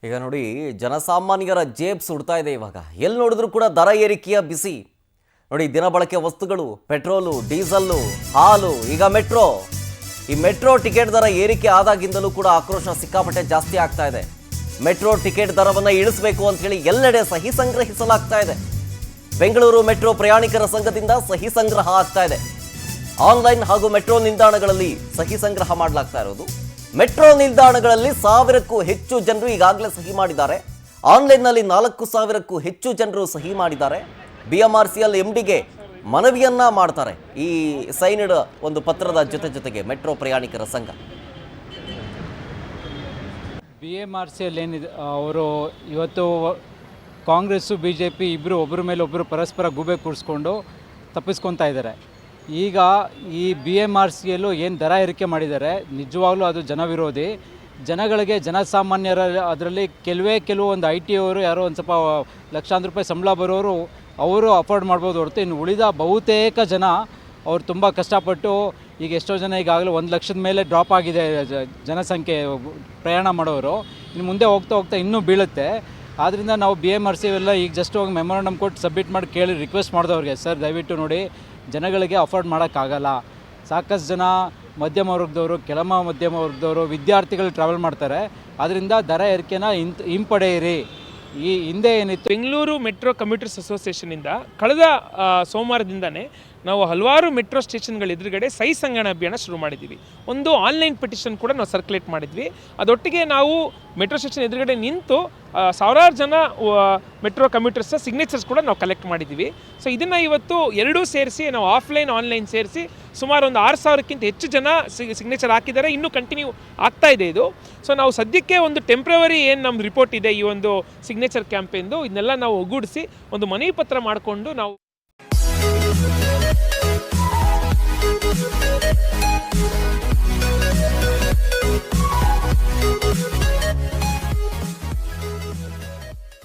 ಈಗ ನೋಡಿ ಜನಸಾಮಾನ್ಯರ ಜೇಬ್ ಸುಡ್ತಾ ಇದೆ ಇವಾಗ ಎಲ್ಲಿ ನೋಡಿದ್ರು ಕೂಡ ದರ ಏರಿಕೆಯ ಬಿಸಿ ನೋಡಿ ದಿನಬಳಕೆ ವಸ್ತುಗಳು ಪೆಟ್ರೋಲು ಡೀಸೆಲ್ ಹಾಲು ಈಗ ಮೆಟ್ರೋ ಈ ಮೆಟ್ರೋ ಟಿಕೆಟ್ ದರ ಏರಿಕೆ ಆದಾಗಿಂದಲೂ ಕೂಡ ಆಕ್ರೋಶ ಸಿಕ್ಕಾಪಟ್ಟೆ ಜಾಸ್ತಿ ಆಗ್ತಾ ಇದೆ ಮೆಟ್ರೋ ಟಿಕೆಟ್ ದರವನ್ನು ಇಳಿಸಬೇಕು ಅಂತ ಹೇಳಿ ಎಲ್ಲೆಡೆ ಸಹಿ ಸಂಗ್ರಹಿಸಲಾಗ್ತಾ ಇದೆ ಬೆಂಗಳೂರು ಮೆಟ್ರೋ ಪ್ರಯಾಣಿಕರ ಸಂಘದಿಂದ ಸಹಿ ಸಂಗ್ರಹ ಆಗ್ತಾ ಇದೆ ಆನ್ಲೈನ್ ಹಾಗೂ ಮೆಟ್ರೋ ನಿಲ್ದಾಣಗಳಲ್ಲಿ ಸಹಿ ಸಂಗ್ರಹ ಮಾಡಲಾಗ್ತಾ ಇರೋದು ಮೆಟ್ರೋ ನಿಲ್ದಾಣಗಳಲ್ಲಿ 1000ಕ್ಕೂ ಹೆಚ್ಚು ಜನರು ಈಗಾಗಲೇ ಸಹಿ ಮಾಡಿದ್ದಾರೆ ಆನ್ಲೈನ್ನಲ್ಲಿ 4000ಕ್ಕೂ ಹೆಚ್ಚು ಜನರು ಸಹಿ ಮಾಡಿದ್ದಾರೆ ಬಿಎಂಆರ್ಸಿಎಲ್ ಎಂಡಿಗೆ ಮನವಿಯನ್ನ ಮಾಡ್ತಾರೆ ಈ ಸೈನ್ಡ್ ಒಂದು ಪತ್ರದ ಜೊತೆಗೆ ಮೆಟ್ರೋ ಪ್ರಯಾಣಿಕರ ಸಂಘ ಬಿಎಂಆರ್ಸಿಎಲ್ ಏನಿದೆ ಅವರು ಇವತ್ತು ಕಾಂಗ್ರೆಸ್ಸು ಬಿಜೆಪಿ ಇಬ್ಬರು ಒಬ್ಬರ ಮೇಲೆ ಒಬ್ಬರು ಪರಸ್ಪರ ಗೂಬೆ ಕೂರಿಸ್ಕೊಂಡು ತಪ್ಪಿಸ್ಕೊತಾ ಇದ್ದಾರೆ ಈಗ ಈ ಬಿಎಂಆರ್ಸಿಎಲ್ಲು ಏನು ದರ ಏರಿಕೆ ಮಾಡಿದ್ದಾರೆ ನಿಜವಾಗ್ಲೂ ಅದು ಜನವಿರೋಧಿ ಜನಗಳಿಗೆ ಜನಸಾಮಾನ್ಯರ ಅದರಲ್ಲಿ ಕೆಲವು ಒಂದು ಐ ಟಿ ಅವರು ಯಾರೋ ಒಂದು ಸ್ವಲ್ಪ ಲಕ್ಷಾಂತರ ರೂಪಾಯಿ ಸಂಬಳ ಬರೋರು ಅವರು ಅಫೋರ್ಡ್ ಮಾಡ್ಬೋದು ಹೊರತು ಇನ್ನು ಉಳಿದ ಬಹುತೇಕ ಜನ ಅವ್ರು ತುಂಬ ಕಷ್ಟಪಟ್ಟು ಈಗ ಎಷ್ಟೋ ಜನ ಈಗಾಗಲೇ 1 ಲಕ್ಷದ ಮೇಲೆ ಡ್ರಾಪ್ ಆಗಿದೆ ಜನಸಂಖ್ಯೆ ಪ್ರಯಾಣ ಮಾಡೋರು ಇನ್ನು ಮುಂದೆ ಹೋಗ್ತಾ ಇನ್ನೂ ಬೀಳುತ್ತೆ ಆದ್ದರಿಂದ ನಾವು BMRC ಎಲ್ಲ ಈಗ ಜಸ್ಟ್ ಹೋಗಿ ಮೆಮೊರಂಡಮ್ ಕೊಟ್ಟು ಸಬ್ಮಿಟ್ ಮಾಡಿ ಕೇಳಿ ರಿಕ್ವೆಸ್ಟ್ ಮಾಡಿದವ್ರಿಗೆ ಸರ್ ದಯವಿಟ್ಟು ನೋಡಿ ಜನಗಳಿಗೆ ಅಫೋರ್ಡ್ ಮಾಡೋಕ್ಕಾಗಲ್ಲ ಸಾಕಷ್ಟು ಜನ ಮಧ್ಯಮ ವರ್ಗದವರು ಮಧ್ಯಮ ವರ್ಗದವರು ವಿದ್ಯಾರ್ಥಿಗಳು ಟ್ರಾವೆಲ್ ಮಾಡ್ತಾರೆ ಆದ್ದರಿಂದ ದರ ಏರಿಕೆನ ಹಿಂಪಡೆಯಿರಿ ಈ ಹಿಂದೆ ಏನಿತ್ತು ಬೆಂಗಳೂರು ಮೆಟ್ರೋ ಕಮ್ಯೂಟರ್ಸ್ ಅಸೋಸಿಯೇಷನಿಂದ ಕಳೆದ ಸೋಮವಾರದಿಂದನೇ ನಾವು ಹಲವಾರು ಮೆಟ್ರೋ ಸ್ಟೇಷನ್ಗಳ ಎದುರುಗಡೆ ಸಹಿ ಸಂಗ್ರಹಣ ಅಭಿಯಾನ ಶುರು ಮಾಡಿದ್ದೀವಿ ಒಂದು ಆನ್ಲೈನ್ ಪಿಟಿಷನ್ ಕೂಡ ನಾವು ಸರ್ಕ್ಯುಲೇಟ್ ಮಾಡಿದ್ವಿ ಅದೊಟ್ಟಿಗೆ ನಾವು ಮೆಟ್ರೋ ಸ್ಟೇಷನ್ ಎದುರುಗಡೆ ನಿಂತು ಸಾವಿರಾರು ಜನ ಮೆಟ್ರೋ ಕಮ್ಯೂಟರ್ಸ್ ಸಿಗ್ನೇಚರ್ಸ್ ಕೂಡ ನಾವು ಕಲೆಕ್ಟ್ ಮಾಡಿದ್ದೀವಿ ಸೊ ಇದನ್ನು ಇವತ್ತು ಎರಡೂ ಸೇರಿಸಿ ನಾವು ಆಫ್ಲೈನ್ ಆನ್ಲೈನ್ ಸೇರಿಸಿ ಸುಮಾರು ಒಂದು 6000ಕ್ಕಿಂತ ಹೆಚ್ಚು ಜನ ಸಿಗ್ನೇಚರ್ ಹಾಕಿದ್ದಾರೆ ಇನ್ನೂ ಕಂಟಿನ್ಯೂ ಆಗ್ತಾ ಇದೆ ಇದು ಸೊ ನಾವು ಸದ್ಯಕ್ಕೆ ಒಂದು ಟೆಂಪ್ರವರಿ ಏನು ನಮ್ಮದು ರಿಪೋರ್ಟ್ ಇದೆ ಈ ಒಂದು ಸಿಗ್ನೇಚರ್ ಕ್ಯಾಂಪೇನ್ದು ಇದನ್ನೆಲ್ಲ ನಾವು ಒಗ್ಗೂಡಿಸಿ ಒಂದು ಮನವಿ ಪತ್ರ ಮಾಡಿಕೊಂಡು ನಾವು